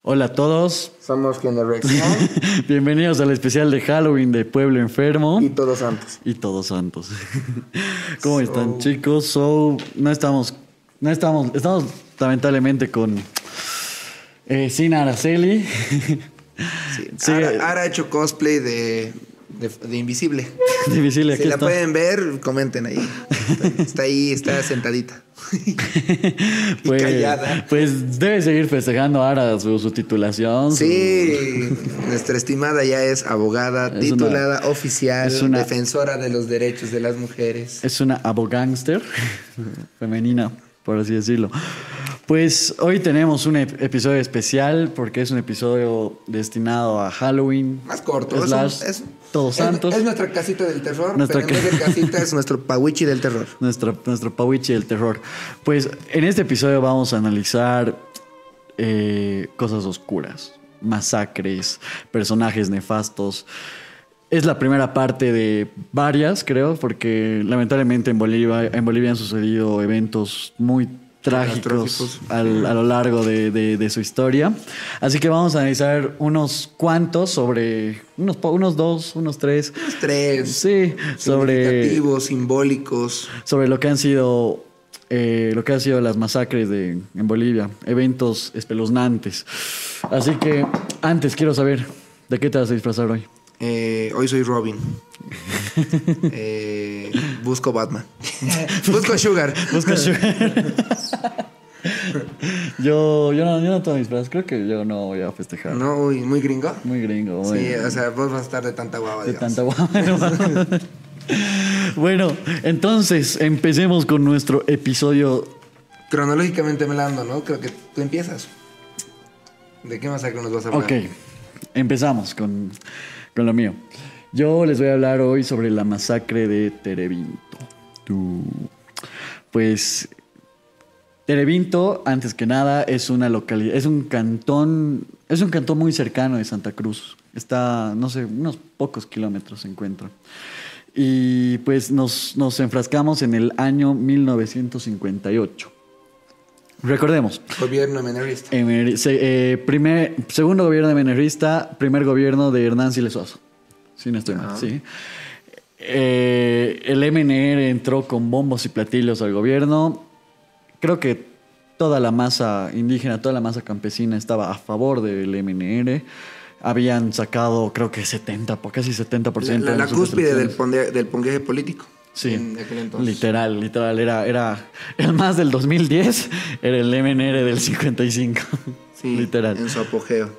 Hola a todos. Somos Generación. Bienvenidos al especial de Halloween de Pueblo Enfermo. Y Todos Santos. Y Todos Santos. ¿Cómo están, chicos? Estamos lamentablemente con sin Araceli. Sí. Ara ha hecho cosplay de Invisible. De Invisible, aquí si la está. pueden ver, comenten ahí. Está sentadita. Pues, y callada. Pues debe seguir festejando Ara su titulación. Sí, nuestra estimada ya es abogada, titulada oficial, defensora de los derechos de las mujeres. Es una abogánster femenina, por así decirlo. Pues hoy tenemos un episodio especial porque es un episodio destinado a Halloween. Más corto. Es Todos Santos. Es nuestra casita del terror, pero en vez de casita es nuestro pawichi del terror. Nuestro pawichi del terror. Pues en este episodio vamos a analizar cosas oscuras, masacres, personajes nefastos. Es la primera parte de varias, creo, porque lamentablemente en Bolivia han sucedido eventos muy trágicos a lo largo de su historia. Así que vamos a analizar unos cuantos sobre unos dos, unos tres. Unos tres. Sí, significativos, simbólicos. Sobre lo que han sido las masacres en Bolivia, eventos espeluznantes. Así que antes quiero saber, ¿de qué te vas a disfrazar hoy? Hoy soy Robin. Busco Batman. Busco Sugar. Yo no tengo disfraz. Creo que yo no voy a festejar. No, muy gringo. Muy gringo. Sí, o sea, vos vas a estar de tanta guava. De tanta guava. Bueno, entonces empecemos con nuestro episodio. Cronológicamente hablando, ¿no? Creo que tú empiezas. ¿De qué masacre nos vas a hablar? Ok, empezamos con lo mío. Yo les voy a hablar hoy sobre la masacre de Terebinto. Pues Terebinto, antes que nada, es una localidad, es un cantón muy cercano de Santa Cruz. Está, no sé, unos pocos kilómetros se encuentra. Y pues nos enfrascamos en el año 1958. Recordemos. Gobierno menerista. Segundo gobierno de menerista, primer gobierno de Hernán Siles Suazo. Sí, no estoy mal, sí. El MNR entró con bombos y platillos al gobierno. Creo que toda la masa indígena, toda la masa campesina estaba a favor del MNR. Habían sacado, creo que casi 70%. La cúspide del pongueje político. Sí, literal. Era el más del 2010, era el MNR del 55. Sí, literal. En su apogeo.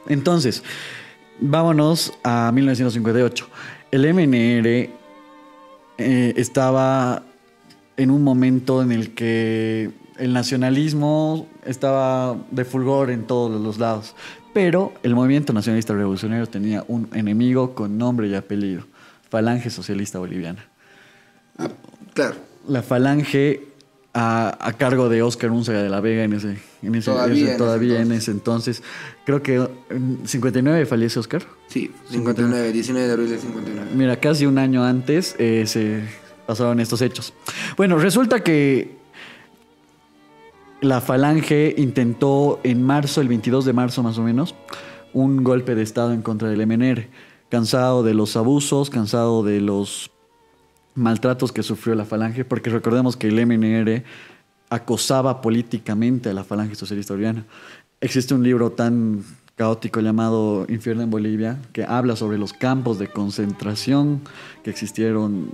Entonces, vámonos a 1958. El MNR estaba en un momento en el que el nacionalismo estaba de fulgor en todos los lados. Pero el movimiento nacionalista revolucionario tenía un enemigo con nombre y apellido: Falange Socialista Boliviana. Claro. La Falange a cargo de Óscar Únzaga de la Vega en ese entonces. Creo que en 59 fallece Óscar. Sí, 59, 19 de abril de 59. Mira, casi un año antes se pasaron estos hechos. Bueno, resulta que la Falange intentó en marzo, el 22 de marzo más o menos, un golpe de estado en contra del MNR. Cansado de los abusos, cansado de los maltratos que sufrió la Falange, porque recordemos que el MNR acosaba políticamente a la Falange Socialista Boliviana. Existe un libro tan caótico llamado Infierno en Bolivia, que habla sobre los campos de concentración que existieron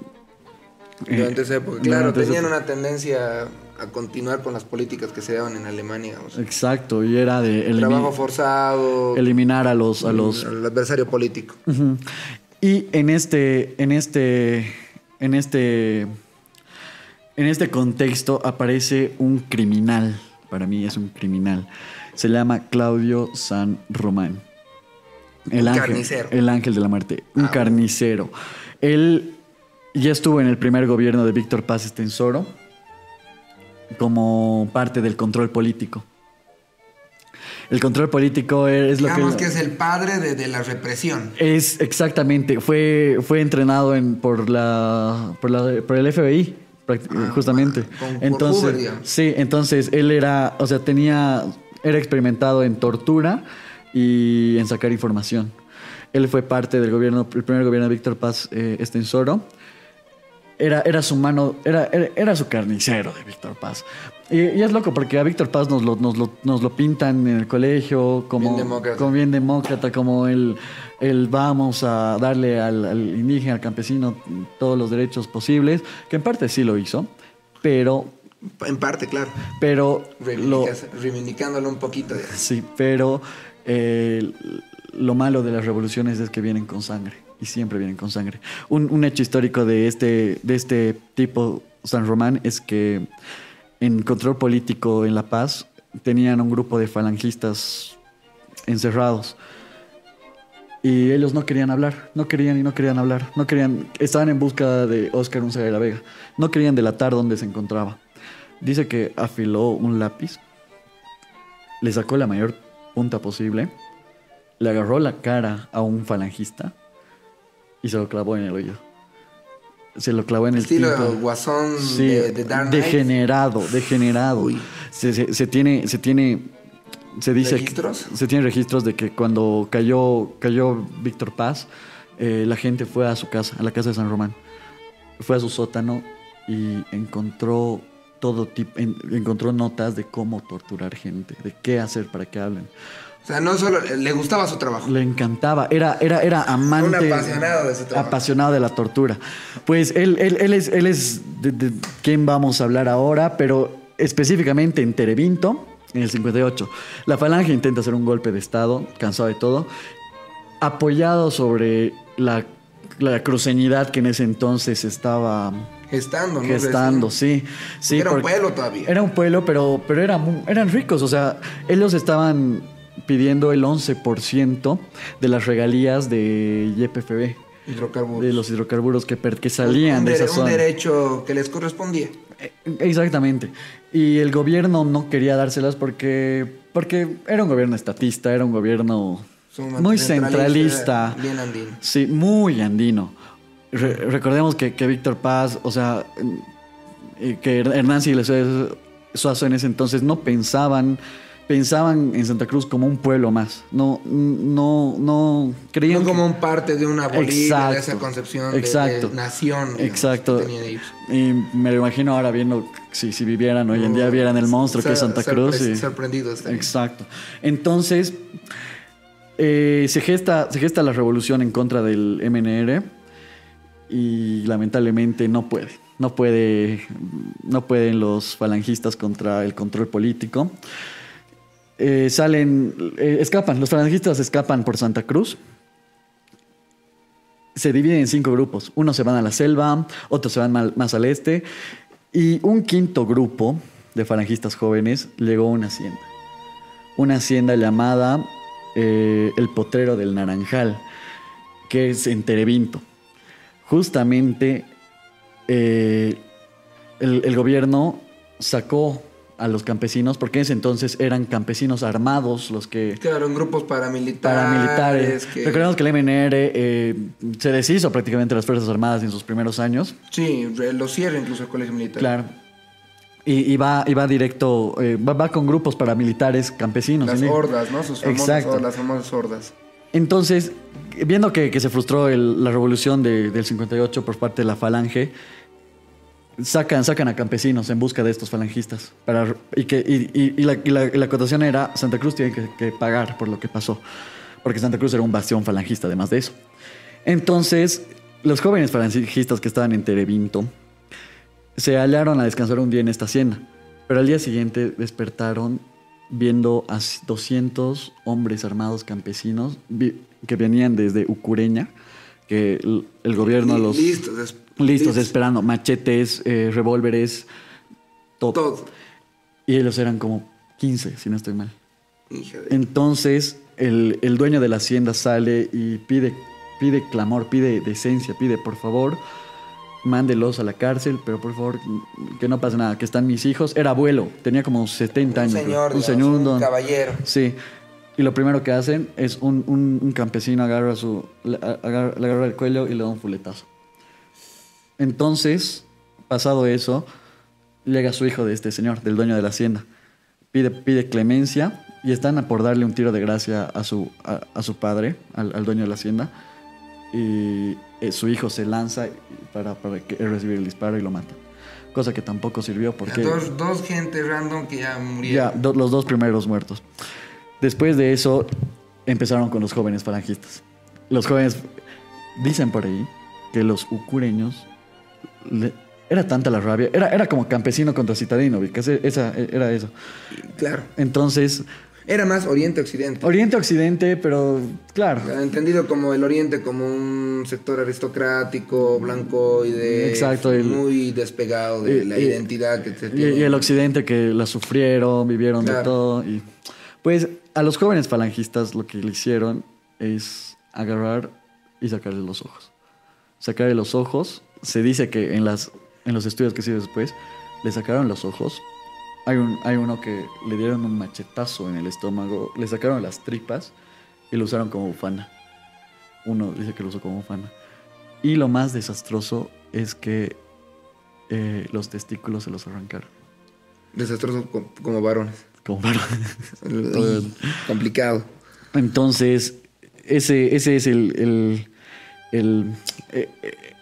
durante esa época. Claro, tenían una tendencia a continuar con las políticas que se daban en Alemania. O sea, exacto, y era de trabajo forzado, eliminar al adversario político. Uh-huh. Y en este contexto aparece un criminal. Para mí es un criminal. Se llama Claudio San Román. Carnicero. El ángel de la muerte. Un carnicero. Él ya estuvo en el primer gobierno de Víctor Paz Estenssoro como parte del control político. El control político es lo que... Digamos que es el padre de la represión. Es exactamente. Fue entrenado por el FBI, justamente. Entonces, sí, entonces él era... O sea, tenía Era experimentado en tortura y en sacar información. Él fue parte del gobierno, el primer gobierno de Víctor Paz Estenssoro. Era su mano, era su carnicero de Víctor Paz. Y es loco porque a Víctor Paz nos lo pintan en el colegio como bien demócrata, como el vamos a darle al indígena, al campesino, todos los derechos posibles, que en parte sí lo hizo, pero... En parte, claro. Pero... Reivindicándolo un poquito. Sí, pero lo malo de las revoluciones es que vienen con sangre. Y siempre vienen con sangre. Un hecho histórico de este tipo, San Román, es que en control político en La Paz tenían un grupo de falangistas encerrados. Y ellos no querían hablar, no querían hablar. Estaban en busca de Óscar Unzaga de la Vega. No querían delatar dónde se encontraba. Dice que afiló un lápiz, le sacó la mayor punta posible, le agarró la cara a un falangista y se lo clavó en el oído. Se lo clavó en el estilo tinto. Guasón, sí, de Dark Knight. Degenerado. Uy. Se dice ¿Registros? Se tiene registros de que cuando cayó Víctor Paz, la gente fue a su casa, a la casa de San Román. Fue a su sótano y encontró encontró notas de cómo torturar gente, de qué hacer para que hablen. O sea, no solo le gustaba su trabajo. Le encantaba. Era amante. Un apasionado de su trabajo. Apasionado de la tortura. Pues él es de quién vamos a hablar ahora, pero específicamente en Terebinto, en el 58. La Falange intenta hacer un golpe de Estado, cansado de todo, apoyado sobre la cruceñidad que en ese entonces estaba... Gestando, sí. Era un pueblo todavía. Era un pueblo, pero eran ricos. O sea, ellos estaban pidiendo el 11% de las regalías de YPFB. Hidrocarburos. De los hidrocarburos que salían de esa zona. Un derecho que les correspondía. Exactamente. Y el gobierno no quería dárselas porque era un gobierno estatista, era un gobierno muy centralista. Bien andino. Sí, muy andino. Recordemos que Víctor Paz, o sea, que Hernán Siles Suazo en ese entonces no pensaban en Santa Cruz como un pueblo más. No creían. No como un parte de una Bolivia, exacto, de esa concepción de nación. Digamos, exacto. que tenían ellos. Y me lo imagino ahora viendo, si vivieran hoy en día, vieran el monstruo que es Santa Cruz. Sorprendidos también. Exacto. Entonces, se gesta la revolución en contra del MNR. Y lamentablemente no pueden los falangistas contra el control político. Escapan, los falangistas escapan por Santa Cruz. Se dividen en 5 grupos. Unos se van a la selva, otros se van más al este. Y un quinto grupo de falangistas jóvenes llegó a una hacienda. Una hacienda llamada El Potrero del Naranjal, que es en Terebinto. Justamente el gobierno sacó a los campesinos, porque en ese entonces eran campesinos armados los que... Claro, en grupos paramilitares. Recordemos que el MNR se deshizo prácticamente de las Fuerzas Armadas en sus primeros años. Sí, lo cierra incluso el colegio militar. Claro. Y va directo, va con grupos paramilitares campesinos. Las hordas, ¿no? Las famosas hordas. Entonces, viendo que se frustró la revolución del 58 por parte de la Falange, sacan a campesinos en busca de estos falangistas. Y la acotación era, Santa Cruz tiene que pagar por lo que pasó, porque Santa Cruz era un bastión falangista además de eso. Entonces, los jóvenes falangistas que estaban en Terebinto se hallaron a descansar un día en esta hacienda, pero al día siguiente despertaron viendo a 200 hombres armados campesinos que venían desde Ucureña, que el gobierno listos esperando machetes, revólveres, todo. Y ellos eran como 15, si no estoy mal. Entonces el dueño de la hacienda sale y pide clamor, pide decencia, pide por favor, mándelos a la cárcel, pero por favor que no pase nada, que están mis hijos. Era abuelo, tenía como 70 años. Un caballero. Sí. Y lo primero que hacen es un campesino le agarra el cuello y le da un fuletazo. Entonces, pasado eso, llega su hijo de este señor, del dueño de la hacienda. Pide clemencia y están por darle un tiro de gracia a su padre, al dueño de la hacienda. Y su hijo se lanza para recibir el disparo y lo mata. Cosa que tampoco sirvió porque... Dos gente random que ya murieron. Ya, los dos primeros muertos. Después de eso, empezaron con los jóvenes falangistas. Los jóvenes... Dicen por ahí que los ucureños... Era tanta la rabia. Era como campesino contra citadino. Era eso. Claro. Entonces... Era más Oriente-Occidente. Oriente-Occidente, pero claro. Entendido como el Oriente como un sector aristocrático, blanco y exacto, muy despegado de la identidad que se tiene. Y el Occidente que la sufrieron, vivieron de todo. Y, pues a los jóvenes falangistas lo que le hicieron es agarrar y sacarle los ojos. Sacarle los ojos. Se dice que en los estudios que siguen después, le sacaron los ojos. Hay uno que le dieron un machetazo en el estómago, le sacaron las tripas y lo usaron como bufanda. Uno dice que lo usó como bufanda. Y lo más desastroso es que los testículos se los arrancaron. Desastroso como varones. Como varones. Complicado. Entonces, ese es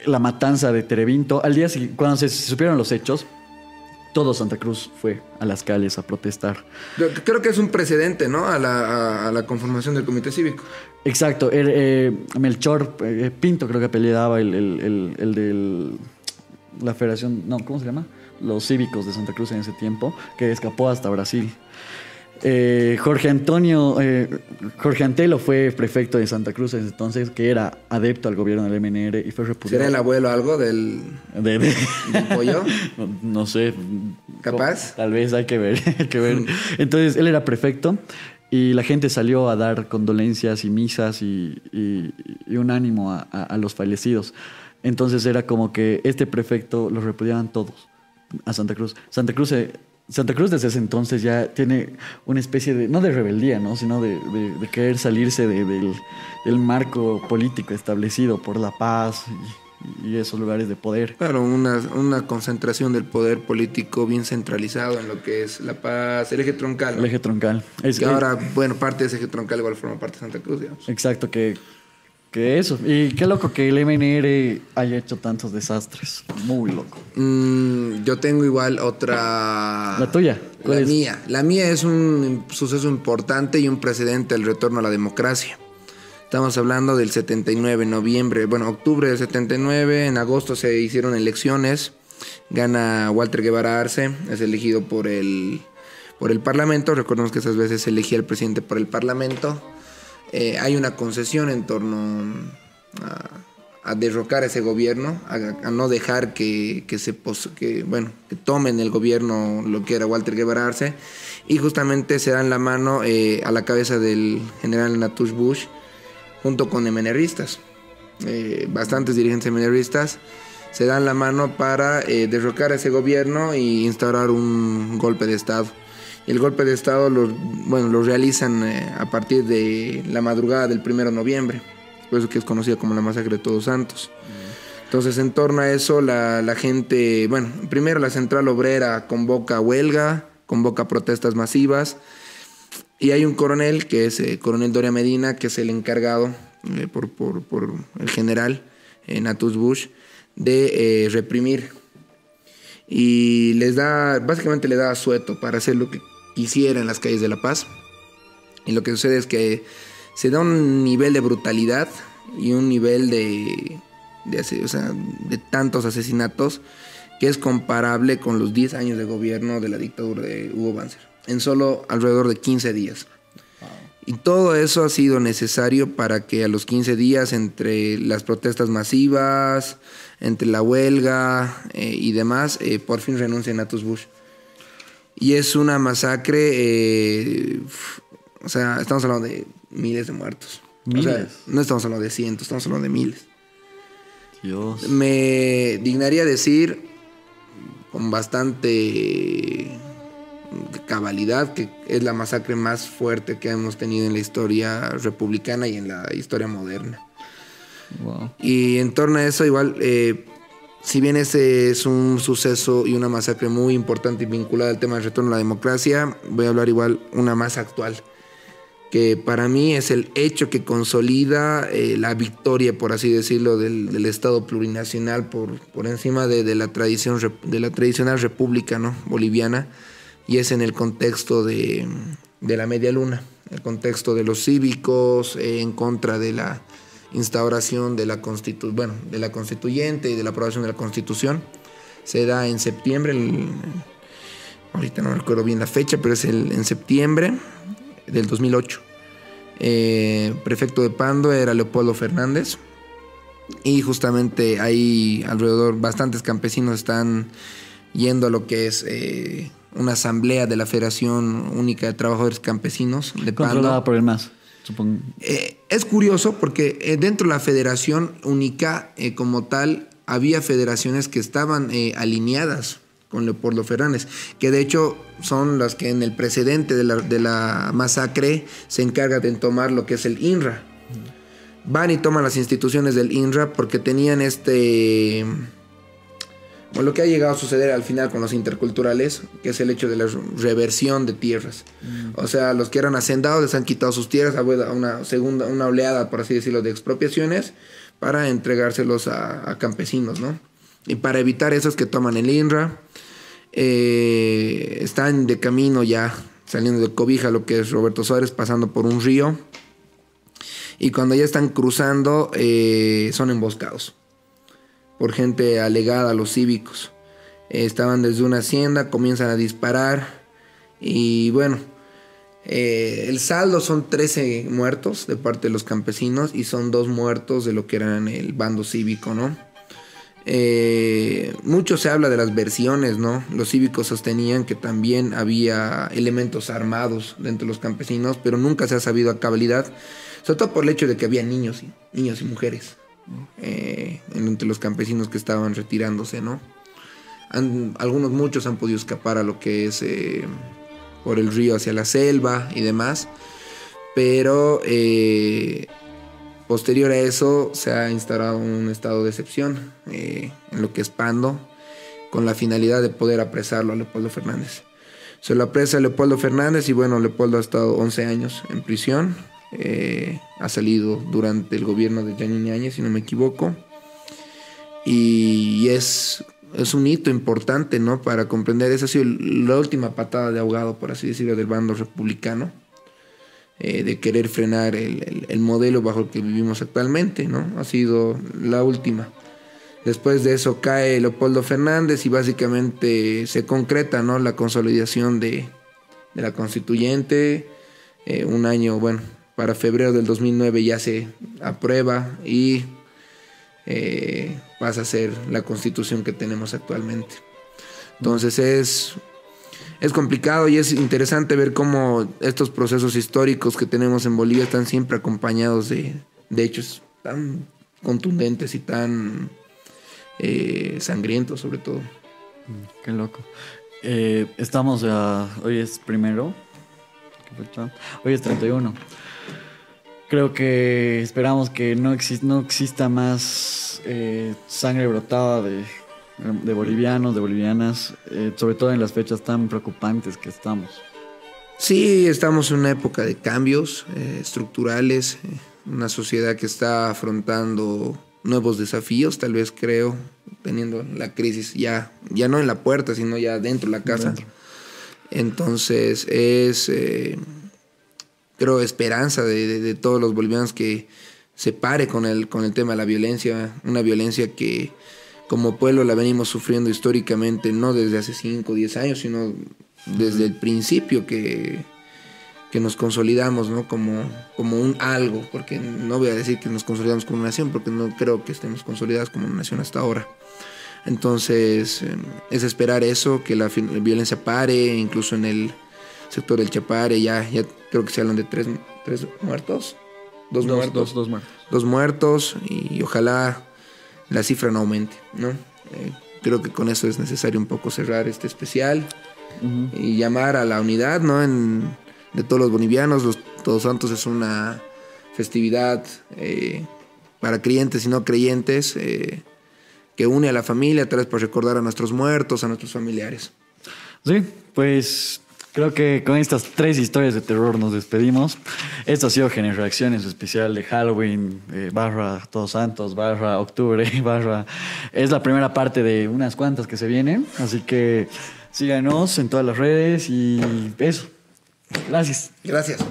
la matanza de Terevinto. Al día siguiente, cuando se supieron los hechos, todo Santa Cruz fue a las calles a protestar. Yo creo que es un precedente, ¿no? A la conformación del comité cívico. Exacto. Melchor Pinto creo que apellidaba el de la federación... No, ¿cómo se llama? Los cívicos de Santa Cruz en ese tiempo, que escapó hasta Brasil. Jorge Antelo fue prefecto de Santa Cruz en ese entonces, que era adepto al gobierno del MNR y fue repudiado. ¿Será el abuelo algo del pollo? No sé. ¿Capaz? Tal vez, hay que ver. Entonces él era prefecto y la gente salió a dar condolencias y misas y un ánimo a los fallecidos. Entonces era como que este prefecto los repudiaban todos a Santa Cruz. Santa Cruz desde ese entonces ya tiene una especie de, no de rebeldía, ¿no? Sino de querer salirse del marco político establecido por la paz y esos lugares de poder. Claro, una concentración del poder político bien centralizado en lo que es la paz, el eje troncal, ¿no? El eje troncal. Ahora, parte de ese eje troncal igual forma parte de Santa Cruz, digamos. Exacto, que eso. Y qué loco que el MNR haya hecho tantos desastres. Muy loco. Yo tengo igual otra... ¿La tuya? La mía. La mía es un suceso importante y un precedente del retorno a la democracia. Estamos hablando del 79, octubre del 79. En agosto se hicieron elecciones. Gana Walter Guevara Arce. Es elegido por el Parlamento. Recordemos que esas veces se elegía el presidente por el Parlamento. Hay una concesión en torno a derrocar ese gobierno, a no dejar que tomen el gobierno lo que era Walter Guevara Arce, y justamente se dan la mano a la cabeza del general Natush Bush junto con MNRistas, bastantes dirigentes MNRistas se dan la mano para derrocar a ese gobierno y instaurar un golpe de Estado. Y el golpe de Estado lo realizan a partir de la madrugada del 1 de noviembre. Por eso que es conocida como la masacre de Todos Santos. Entonces, en torno a eso, la gente... primero la Central Obrera convoca huelga, convoca protestas masivas. Y hay un coronel, que es coronel Doria Medina, que es el encargado por el general Natush Bush de reprimir. Y básicamente le da asueto para hacer lo que quisiera en las calles de La Paz. Y lo que sucede es que se da un nivel de brutalidad y un nivel de tantos asesinatos que es comparable con los 10 años de gobierno de la dictadura de Hugo Banzer, en solo alrededor de 15 días. Wow. Y todo eso ha sido necesario para que a los 15 días, entre las protestas masivas, entre la huelga y demás, por fin renuncia Natush Bush. Y es una masacre, estamos hablando de miles de muertos. ¿Miles? No estamos hablando de cientos, estamos hablando de miles. Dios. Me dignaría decir con bastante cabalidad que es la masacre más fuerte que hemos tenido en la historia republicana y en la historia moderna. Wow. Y en torno a eso igual, si bien ese es un suceso y una masacre muy importante y vinculada al tema del retorno a la democracia, voy a hablar igual una más actual, que para mí es el hecho que consolida la victoria, por así decirlo, del Estado plurinacional por encima de la tradicional república, ¿no?, boliviana, y es en el contexto de la media luna, el contexto de los cívicos en contra de la instauración de la constituyente y de la aprobación de la Constitución. Se da en septiembre, ahorita no recuerdo bien la fecha, pero es en septiembre del 2008. Prefecto de Pando era Leopoldo Fernández, y justamente ahí alrededor bastantes campesinos están yendo a lo que es una asamblea de la Federación Única de Trabajadores Campesinos de Pando. Controlada por el MAS, supongo. Es curioso porque dentro de la Federación Única como tal había federaciones que estaban alineadas con Leopoldo Fernández, que de hecho son las que en el precedente de la masacre se encargan de tomar lo que es el INRA. Van y toman las instituciones del INRA porque tenían lo que ha llegado a suceder al final con los interculturales, que es el hecho de la reversión de tierras. O sea, los que eran hacendados les han quitado sus tierras, ha habido una oleada, por así decirlo, de expropiaciones para entregárselos a campesinos, ¿no? Y para evitar eso es que toman el INRA. Están de camino ya saliendo de Cobija, lo que es Roberto Suárez, pasando por un río, y cuando ya están cruzando son emboscados por gente alegada a los cívicos. Estaban desde una hacienda, comienzan a disparar y bueno, el saldo son 13 muertos de parte de los campesinos y son 2 muertos de lo que eran el bando cívico, ¿no? Mucho se habla de las versiones, ¿no? Los cívicos sostenían que también había elementos armados dentro de los campesinos, pero nunca se ha sabido a cabalidad, sobre todo por el hecho de que había niños y mujeres entre los campesinos que estaban retirándose, ¿no? Muchos han podido escapar a lo que es por el río hacia la selva y demás, pero posterior a eso se ha instaurado un estado de excepción en lo que es Pando, con la finalidad de poder apresarlo a Leopoldo Fernández. Se lo apresa a Leopoldo Fernández y bueno, Leopoldo ha estado 11 años en prisión. Ha salido durante el gobierno de Janine Áñez, si no me equivoco, y es un hito importante, ¿no?, para comprender. Esa ha sido la última patada de ahogado, por así decirlo, del bando republicano, de querer frenar el modelo bajo el que vivimos actualmente, ¿no? Ha sido la última. Después de eso cae Leopoldo Fernández y básicamente se concreta, ¿no?, la consolidación de la constituyente. Un año, bueno, para febrero del 2009 ya se aprueba y pasa a ser la constitución que tenemos actualmente. Entonces es complicado y es interesante ver cómo estos procesos históricos que tenemos en Bolivia están siempre acompañados de hechos tan contundentes y tan sangrientos, sobre todo. Qué loco. Estamos hoy es primero. ¿Qué fecha? Hoy es 31. Creo que esperamos que no exista más sangre brotada de bolivianos, de bolivianas, sobre todo en las fechas tan preocupantes que estamos. Sí, estamos en una época de cambios estructurales, una sociedad que está afrontando nuevos desafíos, tal vez creo, teniendo la crisis ya no en la puerta, sino ya dentro de la casa. Dentro. Entonces creo, esperanza de todos los bolivianos que se pare con el tema de la violencia, una violencia que como pueblo la venimos sufriendo históricamente, no desde hace 5 o 10 años, sino desde el principio que nos consolidamos, ¿no?, como un algo, porque no voy a decir que nos consolidamos como una nación, porque no creo que estemos consolidados como una nación hasta ahora. Entonces es esperar eso, que la violencia pare, incluso en el sector del Chapare ya creo que se hablan de 3 muertos, 2 muertos. 2 muertos y ojalá la cifra no aumente, ¿no? Creo que con eso es necesario un poco cerrar este especial y llamar a la unidad, ¿no?, de todos los bolivianos. Los Todos Santos es una festividad para creyentes y no creyentes que une a la familia, tal vez para recordar a nuestros muertos, a nuestros familiares. Sí, pues Creo que con estas 3 historias de terror nos despedimos. Esto ha sido Gener Reacciones, especial de Halloween, barra Todos Santos, barra octubre, barra... Es la primera parte de unas cuantas que se vienen. Así que síganos en todas las redes y eso. Gracias. Gracias.